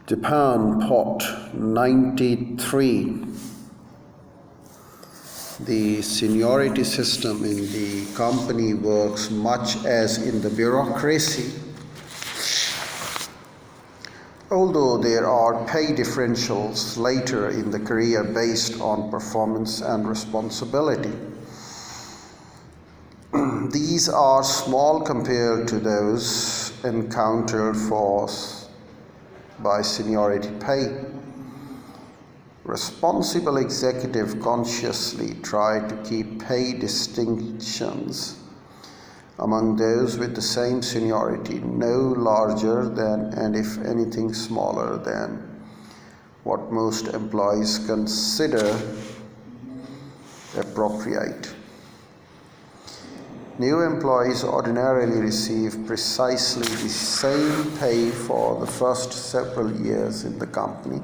Japan Pot 93. The seniority system in the company works much as in the bureaucracy. Although there are pay differentials later in the career based on performance and responsibility. These are small compared to those encountered by seniority pay. Responsible executives consciously try to keep pay distinctions among those with the same seniority no larger than, and if anything smaller than, what most employees consider appropriate. New employees ordinarily receive precisely the same pay for the first several years in the company.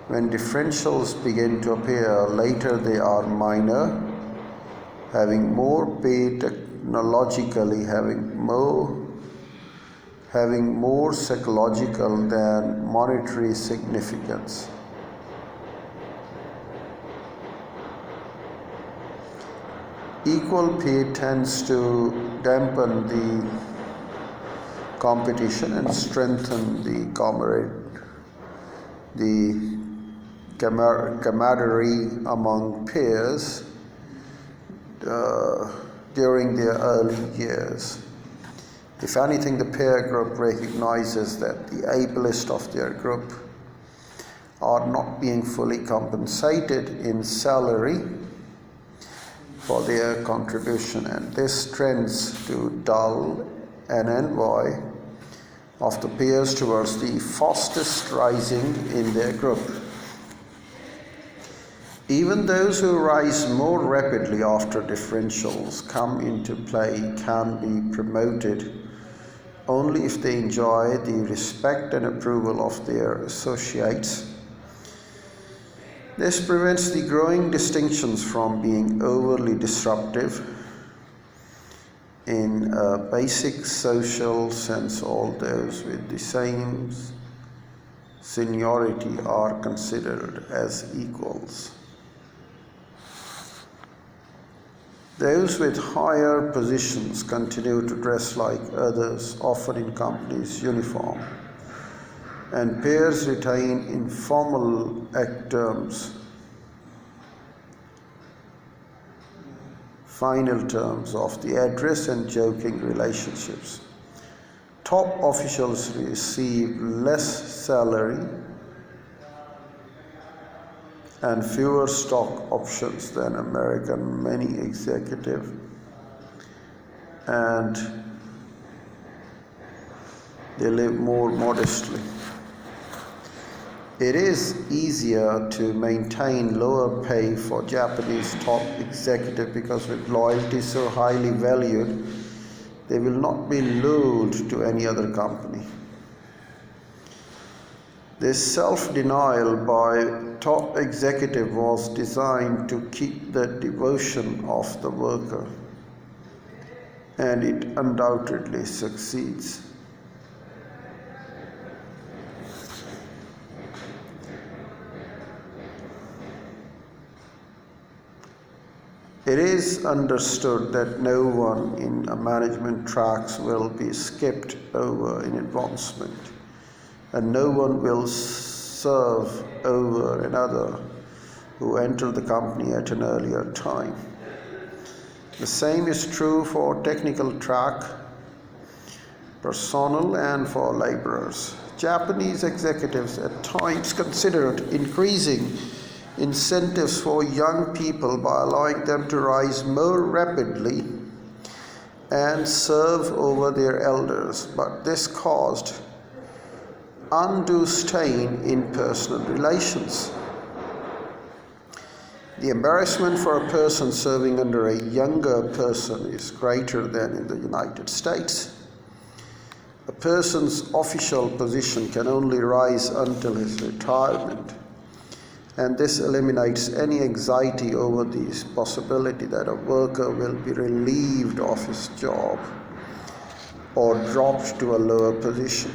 When differentials begin to appear later, they are minor, having more pay technologically, having more psychological than monetary significance. Equal pay tends to dampen the competition and strengthen the camaraderie among peers during their early years. If anything, the peer group recognizes that the ablest of their group are not being fully compensated in salary for their contribution, and this tends to dull an envy of the peers towards the fastest rising in their group. Even those who rise more rapidly after differentials come into play can be promoted only if they enjoy the respect and approval of their associates. This prevents the growing distinctions from being overly disruptive. In a basic social sense, all those with the same seniority are considered as equals. Those with higher positions continue to dress like others, often in company's uniform, and peers retain informal final terms of the address and joking relationships. Top officials receive less salary and fewer stock options than many executives, and they live more modestly. It is easier to maintain lower pay for Japanese top executives because with loyalty so highly valued, they will not be lured to any other company. This self-denial by top executive was designed to keep the devotion of the worker, and it undoubtedly succeeds. It is understood that no one in a management tracks will be skipped over in advancement, and no one will serve over another who entered the company at an earlier time. The same is true for technical track personnel and for laborers. Japanese executives at times considered increasing incentives for young people by allowing them to rise more rapidly and serve over their elders, but this caused undue strain in personal relations. The embarrassment for a person serving under a younger person is greater than in the United States. A person's official position can only rise until his retirement, and this eliminates any anxiety over the possibility that a worker will be relieved of his job or dropped to a lower position.